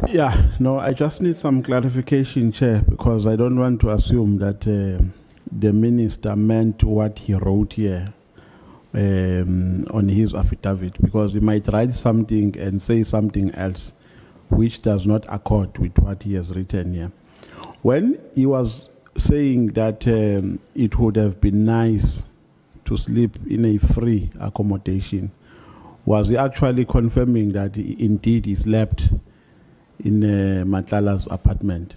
Yeah, no, I just need some clarification, Chair, because I don't want to assume that the minister meant what he wrote here on his affidavit, because he might write something and say something else which does not accord with what he has written here. When he was saying that it would have been nice to sleep in a free accommodation, was he actually confirming that indeed he slept in Matlala's apartment?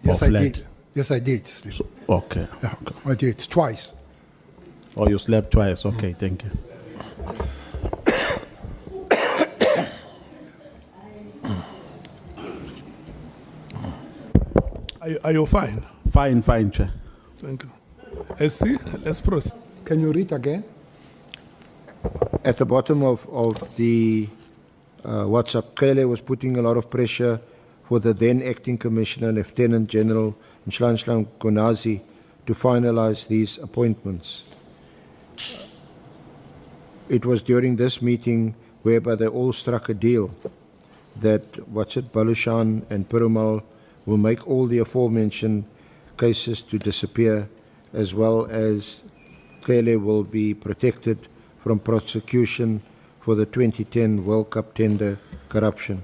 Yes, I did. Yes, I did sleep. So, okay. Yeah, Okay. I did twice. Oh, you slept twice. Okay, thank you. Are you fine? Fine, Chair. Thank you. Let's see. Let's proceed. Can you read again? At the bottom of the WhatsApp, Kele was putting a lot of pressure for the then acting commissioner, Lieutenant General Nhlanhla Konazi, to finalize these appointments. It was during this meeting whereby they all struck a deal that Balushan and Perumal will make all the aforementioned cases to disappear, as well as Kele will be protected from prosecution for the 2010 World Cup tender corruption.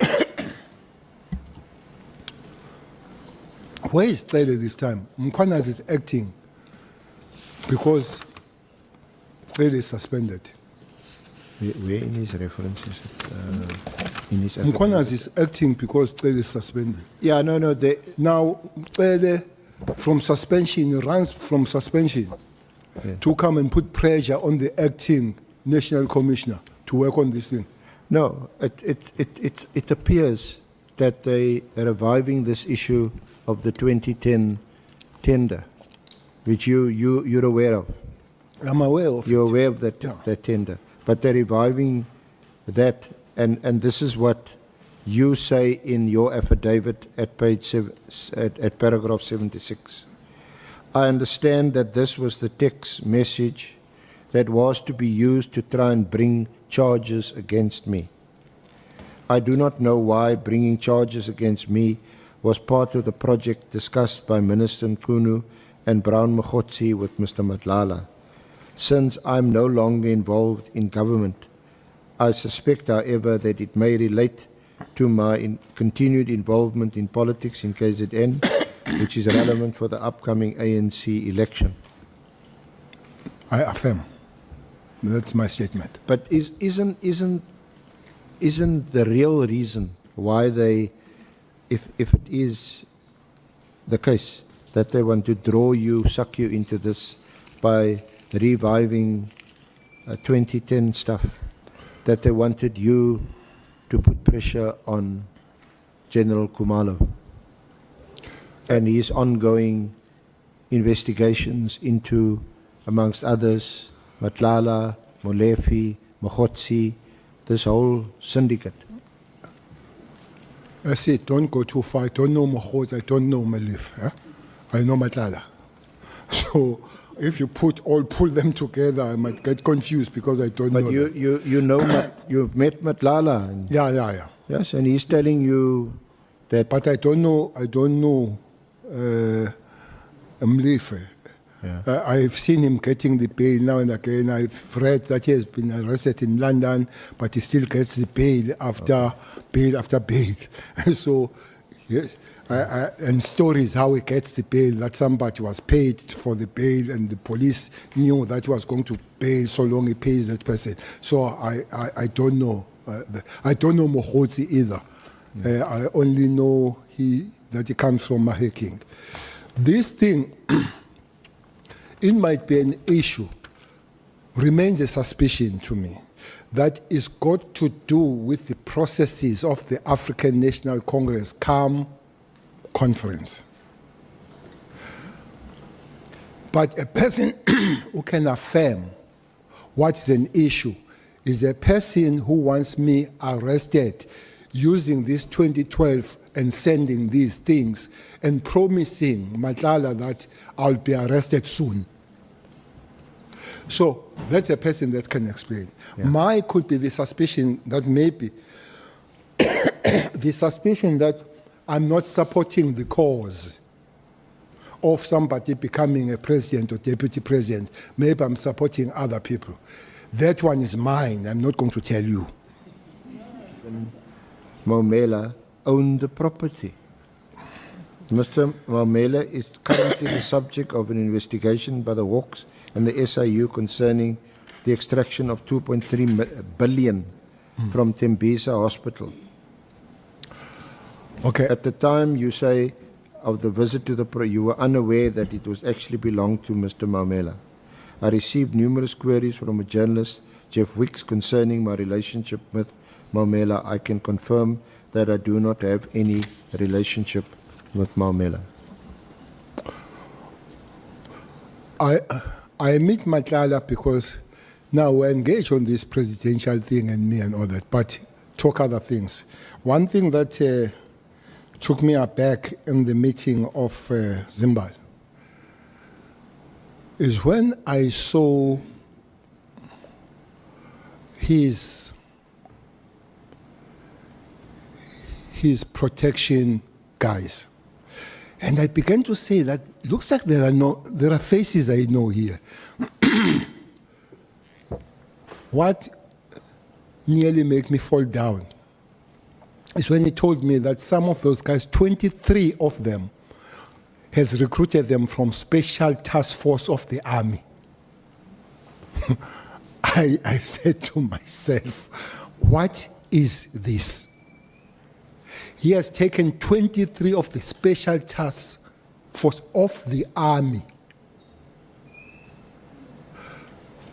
Where is Cele this time? Mkhwanazi is acting because Cele is suspended. Where in his references? In his Mkhwanazi is acting because Cele is suspended. Yeah, no. Now, Cele, from suspension, runs from suspension to come and put pressure on the acting national commissioner to work on this thing. No, it appears that they are reviving this issue of the 2010 tender, which you're aware of. I'm aware of You're it. aware of that, Yeah. that tender. But they're reviving that, and this is what you say in your affidavit at at paragraph 76. I understand that this was the text message that was to be used to try and bring charges against me. I do not know why bringing charges against me was part of the project discussed by Minister Nkunu and Brown Mokgotsi with Mr. Matlala. Since I'm no longer involved in government, I suspect, however, that it may relate to my continued involvement in politics in KZN, which is relevant for the upcoming ANC election. I affirm. That's my statement. But isn't the real reason why they, if it is the case that they want to draw you, suck you into this by reviving 2010 stuff, that they wanted you to put pressure on General Khumalo and his ongoing investigations into, amongst others, Matlala, Molefe, Mokgotsi, this whole syndicate? I said, don't go too far. I don't know Mokgotsi, I don't know Molefe. I know Matlala. So if you pull them together, I might get confused because I don't know. But you know, you've met Matlala. And Yeah. yes, and he's telling you that. But I don't know Molefe. Yeah. I've seen him getting the bail now and again. I've read that he has been arrested in London, but he still gets the bail after bail after bail. So, yes, and stories how he gets the bail, that somebody was paid for the bail and the police knew that he was going to pay so long he pays that person. So I don't know. I don't know Mokgotsi either. I only know that he comes from Mahikeng. This thing, it might be an issue, remains a suspicion to me, that is got to do with the processes of the African National Congress conference. But a person who can affirm what is an issue is a person who wants me arrested using this 2012 and sending these things and promising Matlala that I'll be arrested soon. So that's a person that can explain. Yeah. Mine could be the suspicion that maybe the suspicion that I'm not supporting the cause of somebody becoming a president or deputy president. Maybe I'm supporting other people. That one is mine. I'm not going to tell you. Maumela owned the property. Mr. Maumela is currently the subject of an investigation by the Hawks and the SIU concerning the extraction of 2.3 billion from Tembisa Hospital. Okay. At the time you say of the visit to the you were unaware that it was actually belonged to Mr. Maumela. I received numerous queries from a journalist, Jeff Wicks, concerning my relationship with Maumela. I can confirm that I do not have any relationship with Maumela. I meet Matlala because now we're engaged on this presidential thing and me and all that, but talk other things. One thing that took me aback in the meeting of Zimbabwe is when I saw his protection guys. And I began to say that looks like there are faces I know here. What nearly made me fall down is when he told me that some of those guys, 23 of them, has recruited them from Special Task Force of the Army. I said to myself, what is this? He has taken 23 of the Special Task Force of the Army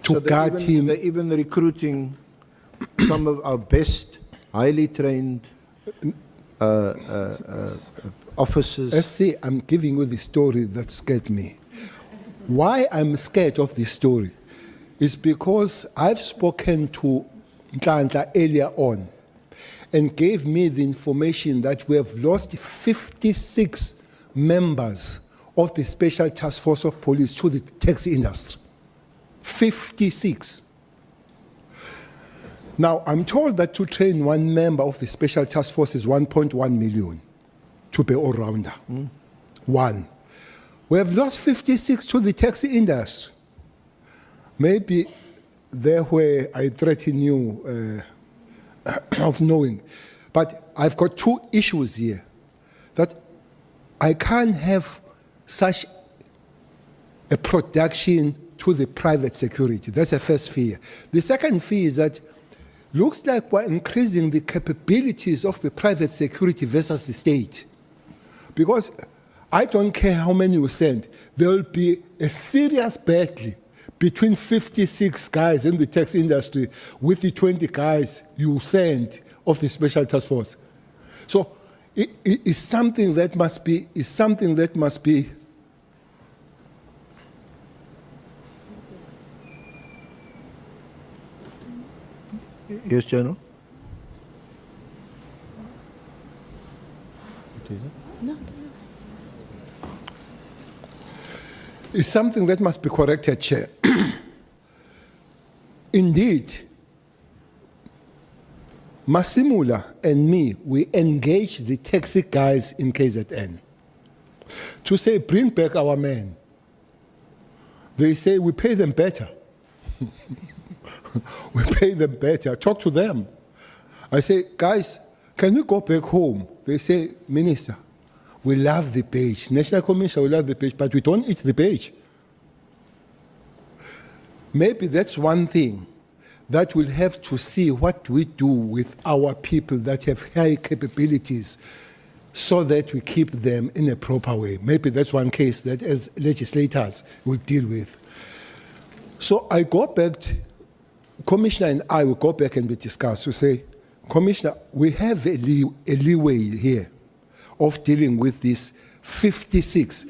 to guard him. They're even recruiting some of our best, highly trained officers. Let's see, I'm giving you the story that scared me. Why I'm scared of this story is because I've spoken to Nhlanhla earlier on and gave me the information that we have lost 56 members of the Special Task Force of Police to the taxi industry. 56. Now, I'm told that to train one member of the Special Task Force is 1.1 million to be all-rounder. One. We have lost 56 to the taxi industry. Maybe there where I threaten you of knowing. But I've got two issues here. That I can't have such a production to the private security. That's the first fear. The second fear is that looks like we're increasing the capabilities of the private security versus the state. Because I don't care how many you send, there will be a serious battle between 56 guys in the tax industry with the 20 guys you send of the Special Task Force. So it's something that must be, Yes, General? It's something that must be corrected, Chair. Indeed, Masimula and me, we engage the taxi guys in KZN to say, bring back our men. They say, we pay them better. We pay them better. Talk to them. I say, guys, can we go back home? They say, Minister, we love the page. National Commission, we love the page, but we don't eat the page. Maybe that's one thing that we'll have to see what we do with our people that have high capabilities so that we keep them in a proper way. Maybe that's one case that as legislators will deal with. So I go back, Commissioner and I will go back and we discuss. We say, Commissioner, we have a leeway here of dealing with this 56.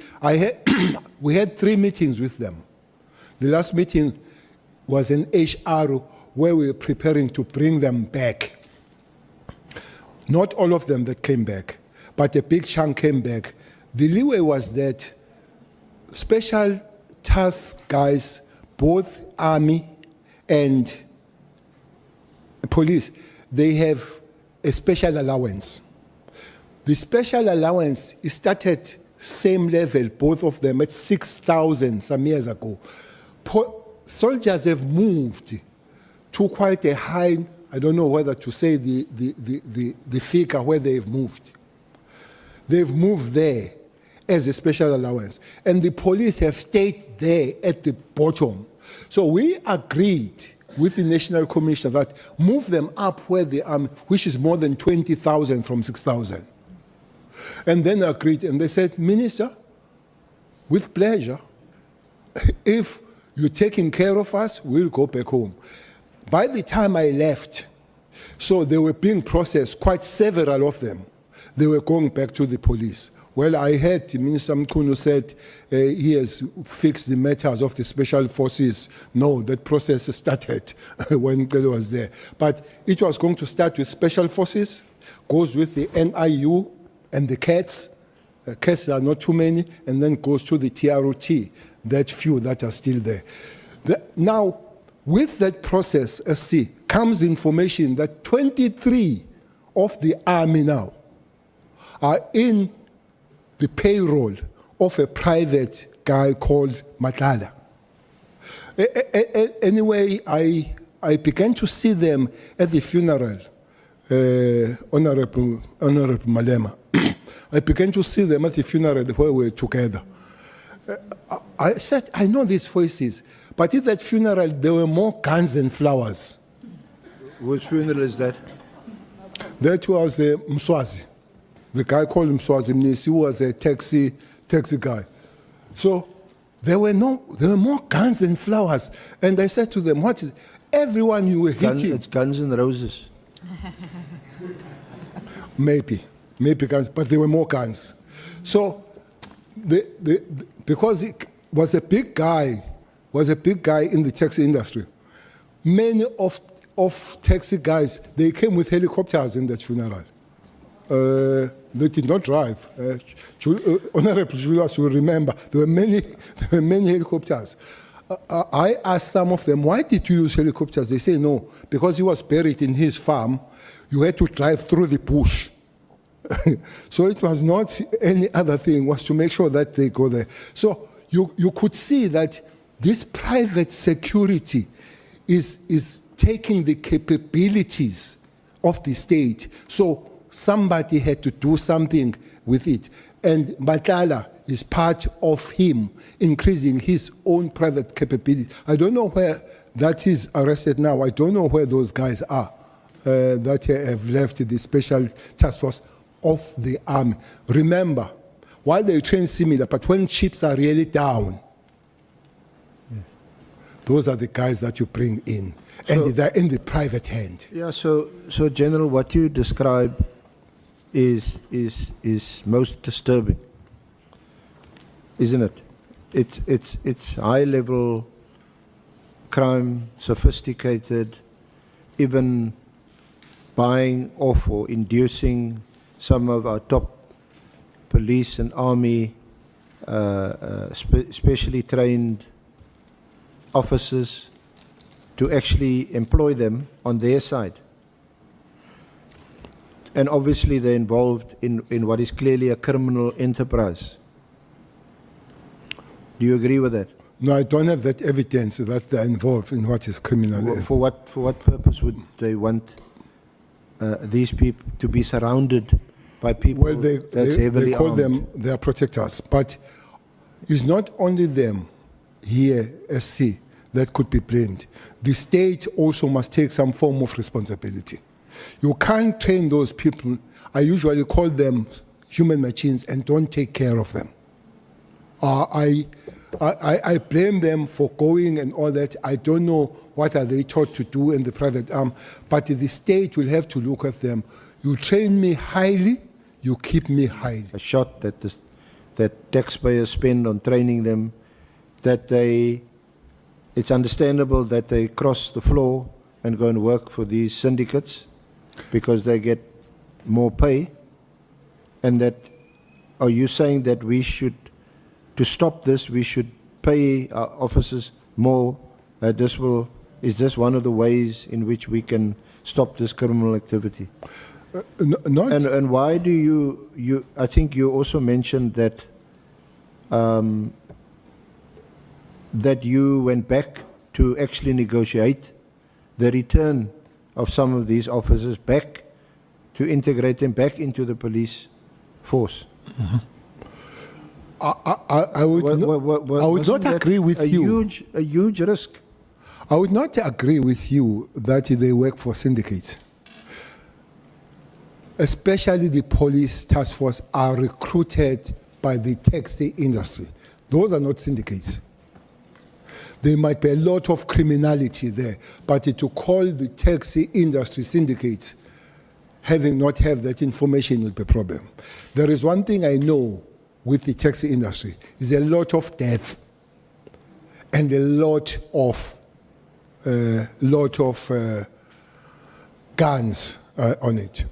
We had 3 meetings with them. The last meeting was in HR where we were preparing to bring them back. Not all of them that came back, but a big chunk came back. The leeway was that special task guys, both army and police, they have a special allowance. The special allowance is started same level, both of them at 6,000 some years ago. Soldiers have moved to quite a high, I don't know whether to say the figure where they've moved. They've moved there as a special allowance. And the police have stayed there at the bottom. So we agreed with the National Commission that move them up where they are, which is more than 20,000 from 6,000. And then agreed, and they said, Minister, with pleasure, if you're taking care of us, we'll go back home. By the time I left, so they were being processed, quite several of them, they were going back to the police. Well, I heard Minister Mkhunu said he has fixed the matters of the special forces. No, that process started when Ngeke was there. But it was going to start with special forces, goes with the NIU and the Cats. Cats are not too many, and then goes to the TROT, that few that are still there. Now, with that process, comes information that 23 of the army now are in the payroll of a private guy called Matlala. Anyway, I began to see them at the funeral, Honorable Malema. I began to see them at the funeral where we were together. I said, I know these voices, but at that funeral there were more guns and flowers. Which funeral is that? That was Mswazi. The guy called Mswazi Mnisi, who was a taxi guy. So there were more guns and flowers. And I said to them, what is everyone you were hitting? It's Guns and Roses. Maybe guns, but there were more guns. So because it was a big guy in the taxi industry. Many of taxi guys, they came with helicopters in that funeral. They did not drive. Honorable Julius will remember there were many helicopters. I asked some of them, why did you use helicopters? They say no, because he was buried in his farm. You had to drive through the bush. So it was not any other thing, it was to make sure that they go there. So you could see that this private security is taking the capabilities of the state. So somebody had to do something with it. And Matlala is part of him increasing his own private capability. I don't know where that is arrested now. I don't know where those guys are that have left the special task force of the army. Remember, while they train similar, but when chips are really down, those are the guys that you bring in. And they're in the private hand. Yeah, so General, what you describe is most disturbing, isn't it? It's high level crime, sophisticated, even buying off or inducing some of our top police and army, specially trained officers, to actually employ them on their side. And obviously they're involved in what is clearly a criminal enterprise. Do you agree with that? No, I don't have that evidence that they're involved in what is criminal. For what purpose would they want these people to be surrounded by people that's heavily they call armed? them their protectors, but it's not only them here, SC, that could be blamed. The state also must take some form of responsibility. You can't train those people. I usually call them human machines and don't take care of them. I blame them for going and all that. I don't know what are they taught to do in the private arm, but the state will have to look at them. You train me highly, you keep me highly. A shot that taxpayers spend on training them, it's understandable that they cross the floor and go and work for these syndicates because they get more pay. And that, are you saying that we should, to stop this, we should pay our officers more? Is this one of the ways in which we can stop this criminal activity? Not And why do you, I think you also mentioned that, that you went back to actually negotiate the return of some of these officers back, to integrate them back into the police force. I would I would Wasn't not that agree with you. A huge risk. I would not agree with you that they work for syndicates. Especially the police task force are recruited by the taxi industry. Those are not syndicates. There might be a lot of criminality there, but to call the taxi industry syndicates, having not have that information, will be a problem. There is one thing I know with the taxi industry, is a lot of death and a lot of guns on it.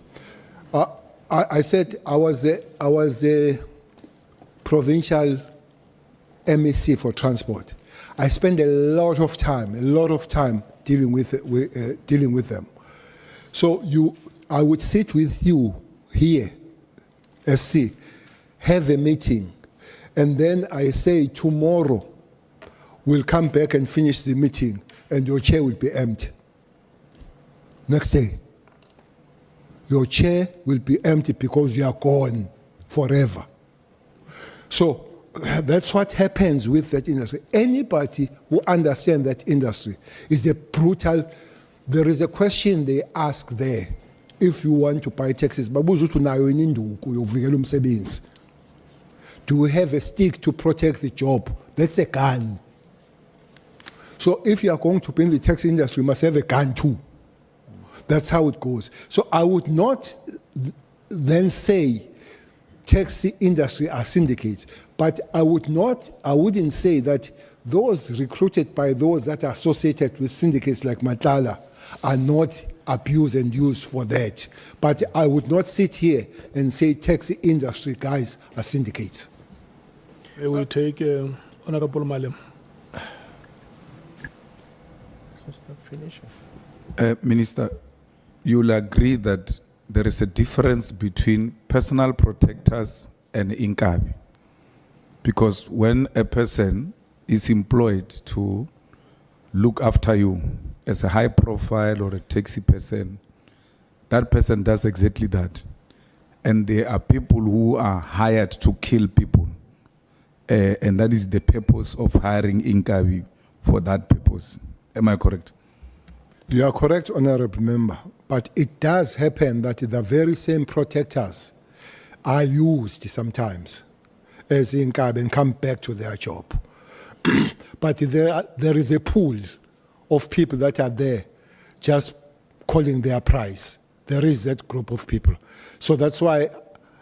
I said I was a provincial MEC for transport. I spend a lot of time dealing with them. So I would sit with you here, SC, have a meeting, and then I say tomorrow we'll come back and finish the meeting, and your chair will be empty. Next day, your chair will be empty because you are gone forever. So that's what happens with that industry. Anybody who understands that industry is a brutal. There is a question they ask there. If you want to buy taxis, do we have a stick to protect the job? That's a gun. So if you are going to be in the taxi industry, you must have a gun too. That's how it goes. So I would not then say taxi industry are syndicates, but I wouldn't say that those recruited by those that are associated with syndicates like Matlala are not abused and used for that. But I would not sit here and say taxi industry guys are syndicates. May we take Honorable Malem? Minister, you'll agree that there is a difference between personal protectors and inkabi. Because when a person is employed to look after you as a high profile or a taxi person, that person does exactly that. And there are people who are hired to kill people. And that is the purpose of hiring inkabi for that purpose. Am I correct? You are correct, Honorable Member. But it does happen that the very same protectors are used sometimes as inkabi and come back to their job. But there is a pool of people that are there just calling their price. There is that group of people. So that's why,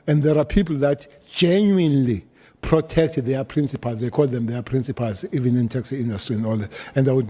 and there are people that genuinely protect their principals. They call them their principals, even in taxi industry and all that. And I would